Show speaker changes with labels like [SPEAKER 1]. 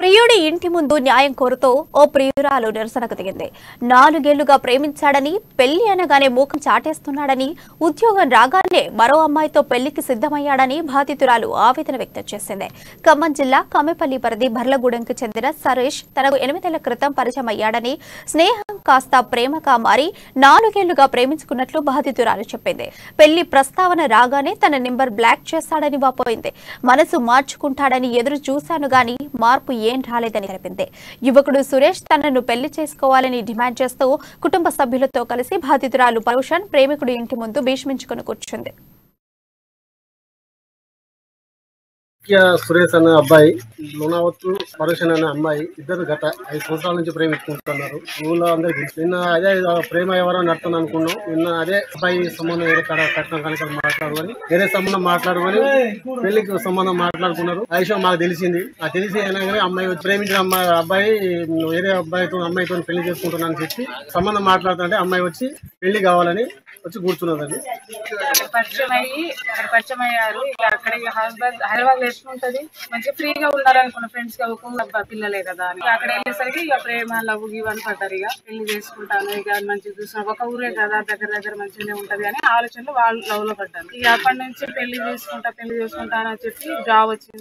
[SPEAKER 1] ప్రియుడి ఇంటి ముందు న్యాయం కోరుతూ ఓ ప్రియురాలు నిరసనకు దిగింది. 4 ఏళ్లుగా ప్రేమించాడని, పెళ్లి అనగానే మూకం చాటేస్తున్నాడని, ఉద్యోగం రాగానే మరో అమ్మాయితో పెళ్లికి సిద్ధమయ్యాడని బాధితురాలు ఆవేదన వ్యక్తం చేసింది. ఖమ్మం జిల్లా కమ్మేపల్లి పరిధి భర్లగూడెంకు చెందిన సరేష్ తనకు 8 ఏళ్ల క్రితం పరిచయం అయ్యాడని, స్నేహం కాస్త ప్రేమగా మారి 4 ఏళ్లుగా ప్రేమించుకున్నట్లు బాధితురాలు చెప్పింది. పెళ్లి ప్రస్తావన రాగానే తన నెంబర్ బ్లాక్ చేశాడని వాపోయింది. మనసు మార్చుకుంటాడని ఎదురు చూశాను గాని మార్పు ఏం రాలేదని తెలిపింది. యువకుడు సురేష్ తనను పెళ్లి చేసుకోవాలని డిమాండ్ చేస్తూ కుటుంబ సభ్యులతో కలిసి బాధితురాలు పరుషన్ ప్రేమికుడి ఇంటి ముందు భీష్మించుకుని కూర్చుంది.
[SPEAKER 2] సురేష్ అనే అబ్బాయి, లోనావత్తు పరుషన్ అనే అమ్మాయి ఇద్దరు గత 5 సంవత్సరాల నుంచి ప్రేమించుకుంటున్నారు. ఊళ్ళో అందరికి నిన్న అదే ప్రేమ ఎవరో నడుతుంది అనుకున్నాం. నిన్న అదే అబ్బాయి సంబంధం వేరే కట్నం కనుక మాట్లాడుకొని వేరే సంబంధం మాట్లాడుకొని పెళ్లికి సంబంధం మాట్లాడుకున్నారు. ఆ విషయం మాకు తెలిసింది. ఆ తెలిసి అయినా కానీ అమ్మాయి ప్రేమించిన అబ్బాయి వేరే అమ్మాయితో పెళ్లి చేసుకుంటున్నాను చెప్పి సంబంధం మాట్లాడుతుంటే అమ్మాయి వచ్చి పెళ్లి కావాలని వచ్చి కూర్చున్నదండి.
[SPEAKER 3] పరిచయం అయ్యారు. అక్కడ హస్బెండ్ హైదరాబాద్ వేసుకుంటది, మంచిగా ఫ్రీగా ఉన్నారనుకున్న ఫ్రెండ్స్ గా పిల్లలే కదా అని అక్కడ వెళ్ళేసరికి ఇక ప్రేమ లవ్ ఇవన్నీ పడ్డారు. ఇక పెళ్లి చేసుకుంటాను, ఇక మంచిగా చూసిన ఒక ఊరే కదా, దగ్గర మంచిగానే ఉంటది అని ఆలోచనలు వాళ్ళు లవ్ లో పడ్డారు. ఇక అప్పటి నుంచి పెళ్లి చేసుకుంటా అని చెప్పి జాబ్ వచ్చింది.